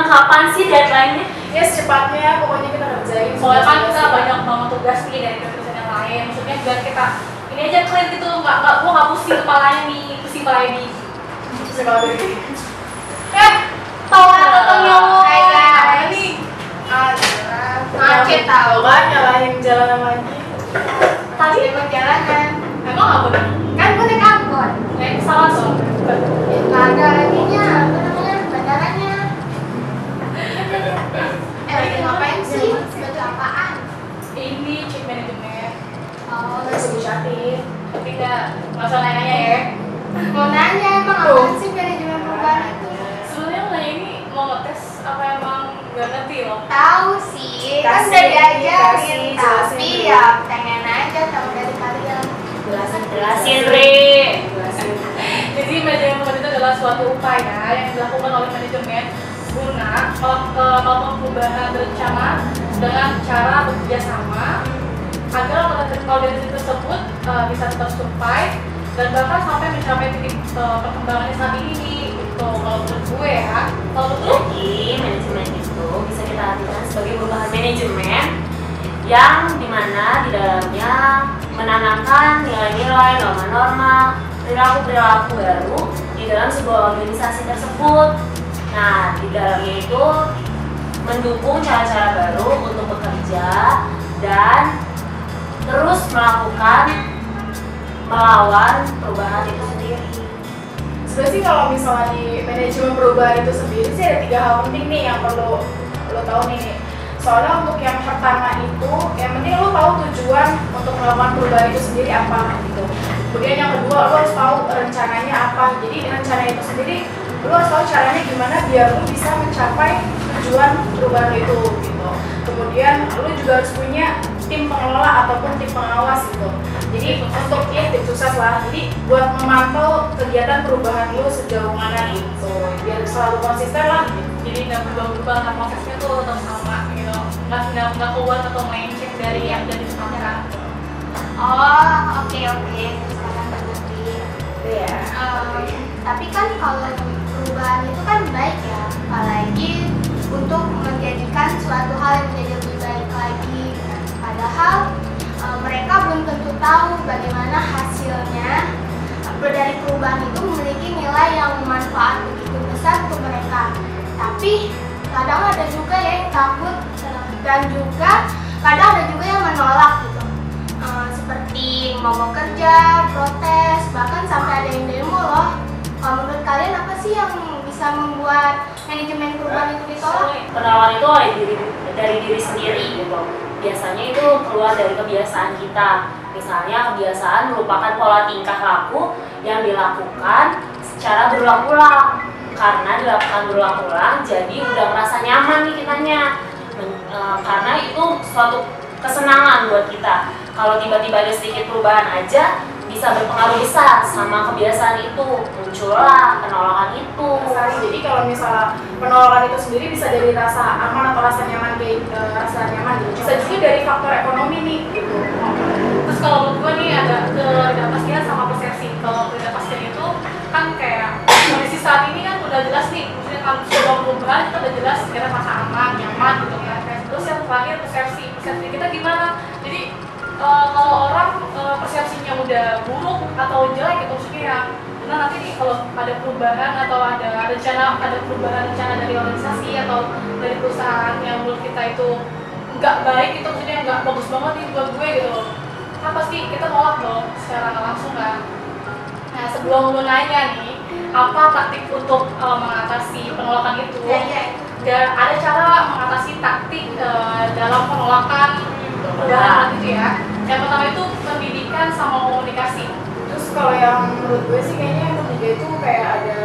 kapan sih deadline-nya? Ya secepatnya, pokoknya kita kerjain. Soalnya kan kita banyak banget tugas nih dari dosen yang lain. Maksudnya biar kita ini aja clear gitu, gua nggak pusing kepalanya nih, pusing kepala ini. Tahu datangnya lo? Hai guys. Ini Macet tau kan, nyalahin jalanan lagi. tadi Lewat jalanan. emang apa nih? Kan gue naik angkot. Salah soal. Nggak ada ininya, apa namanya, bandaranya. Lagi ngapain sih? Baju apaan? Ini cek manajemen. Oh, nggak sebut cantik. Tapi nggak usah nanya ya. Mau nanya emang apa sih manajemen perubahan itu? Sebenarnya nanya ini mau ngetes apa emang nggak ngerti loh. Tahu sih, kan Kasih, udah diajarin, kasih, tapi jelasin. ya pengen aja tahu dari kalian. Jelasin, Ri. Jadi manajemen itu adalah suatu upaya yang dilakukan oleh manajemen guna melakukan perubahan berencana dengan cara bekerja sama agar organisasi tersebut bisa tetap survive dan bahkan sampai mencapai titik perkembangan saat ini nih. Gitu kalau menurut gue ya. Kalau menurut Jadi manajemen itu bisa kita artikan sebagai perubahan manajemen yang dimana di dalamnya menanamkan nilai-nilai, norma-norma, perilaku-perilaku baru di dalam sebuah organisasi tersebut. Nah, di dalamnya itu mendukung cara-cara baru untuk bekerja dan terus melawan perubahan itu sendiri. Sebenarnya sih kalau misalnya di manajemen perubahan itu sendiri sih ada 3 hal penting nih yang perlu lo tahu nih. Soalnya untuk yang pertama itu, yang penting lo tahu tujuan untuk melakukan perubahan itu sendiri apa gitu. Kemudian yang kedua, lo harus tahu rencananya apa. Jadi rencana itu sendiri, lo harus tahu caranya gimana biar lo bisa mencapai tujuan perubahan itu gitu. Kemudian lo juga harus punya tim pengelola ataupun tim pengawas gitu. Jadi untuk tim sukses lah. Jadi buat memantau kegiatan perubahan lo sejauh mana gitu. Biar selalu konsisten lah gitu. jadi nggak berubah-ubah, nggak prosesnya tuh tetap sama gitu, nggak keluar atau melenceng dari yang dari sekarang. Oh, oke. Sekarang mengerti. Iya. Tapi kan kalau perubahan itu kan baik ya, apalagi untuk menjadikan suatu hal yang menjadi lebih baik lagi. Padahal mereka belum tentu tahu bagaimana hasilnya dari perubahan itu memiliki nilai yang bermanfaat begitu besar untuk mereka. Tapi kadang ada juga yang takut dan juga kadang ada juga yang menolak gitu. Seperti mau kerja, protes, bahkan sampai ada yang demo loh. Kalau menurut kalian apa sih yang bisa membuat manajemen perubahan itu ditolak? Penolakan itu dari diri sendiri gitu. Biasanya itu keluar dari kebiasaan kita. Misalnya kebiasaan merupakan pola tingkah laku yang dilakukan secara berulang-ulang. Karena dilakukan berulang-ulang, jadi udah merasa nyaman nih kitanya. Karena itu suatu kesenangan buat kita. Kalau tiba-tiba ada sedikit perubahan aja, bisa berpengaruh besar sama kebiasaan itu. Muncullah penolakan itu. Jadi kalau misalnya penolakan itu sendiri bisa dari rasa aman atau rasa nyaman rasa nyaman gitu. Bisa juga dari faktor ekonomi nih gitu. Terus kalau menurut gue nih ada ketidakpastian sama persepsi. Kalau ketidakpastian itu kan kayak kondisi saat ini kan udah jelas nih, maksudnya kalau sebuah perubahan itu udah jelas kita merasa aman, nyaman gitu kan. Terus yang terakhir persepsi kita gimana? Jadi kalau orang persepsinya udah buruk atau jelek gitu, maksudnya ya nah nanti nih kalau ada perubahan atau ada perubahan rencana dari organisasi atau dari perusahaan yang menurut kita itu nggak baik gitu, maksudnya nggak bagus banget nih buat gue gitu, kan pasti kita nolak dong secara nggak langsung kan. Nah sebelum lu nanya nih apa taktik untuk mengatasi penolakan itu, dan ada cara mengatasi taktik dalam penolakan perubahan itu ya. Yang pertama itu pendidikan sama komunikasi. Terus kalau yang menurut gue sih kayaknya yang ketiga itu kayak ada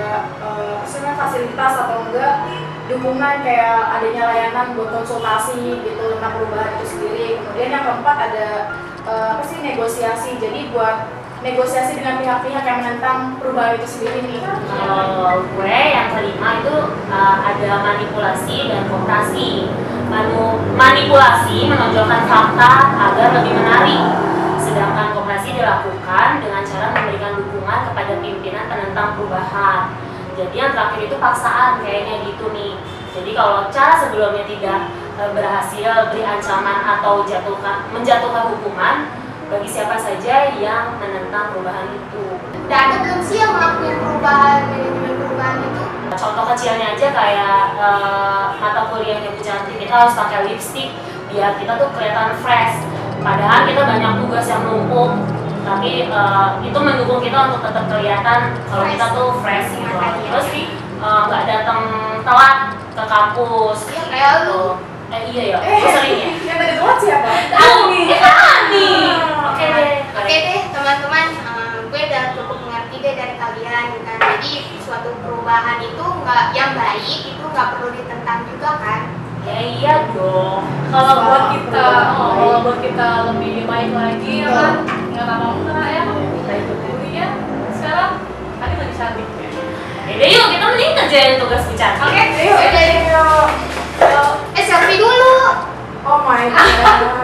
fasilitas atau enggak dukungan kayak adanya layanan buat konsultasi gitu tentang perubahan itu sendiri. Kemudian yang keempat ada negosiasi. Jadi buat negosiasi dengan pihak-pihak yang menentang perubahan itu sendiri nih. Kalau gue yang kelima itu ada manipulasi dan kooperasi. Manipulasi menonjolkan fakta agar lebih menarik, sedangkan kooperasi dilakukan dengan cara memberikan dukungan kepada pimpinan penentang perubahan. Jadi yang terakhir itu paksaan kayaknya gitu nih. Jadi kalau cara sebelumnya tidak berhasil beri ancaman atau menjatuhkan hukuman bagi siapa saja yang menentang perubahan itu. Udah ada belum sih yang melakukan manajemen perubahan itu? Contoh kecilnya aja kayak mata kuliahnya Bu Cantik, kita harus pakai lipstick biar kita tuh kelihatan fresh. Padahal kita banyak tugas yang numpuk, tapi itu mendukung kita untuk tetap kelihatan kalau kita tuh fresh gitu. Terus nggak datang telat ke kampus. Iya kayak lu. Iya ya, gue sering ya. Yang tadi telat siapa? Ani. Oke deh. Oke deh teman-teman, gue udah cukup mengerti deh dari kalian. Nah, jadi suatu perubahan itu nggak yang baik itu nggak perlu ditentang juga kan? Ya iya dong. Kalau buat kita lebih baik lagi ya kan, nggak apa-apa ya. Kita ikutin ya. Sekarang tadi lagi cantik ya. Yaudah yuk, kita mending kerjain tugas Bu Cantik. Oke, yuk. Selfie dulu. Oh my god.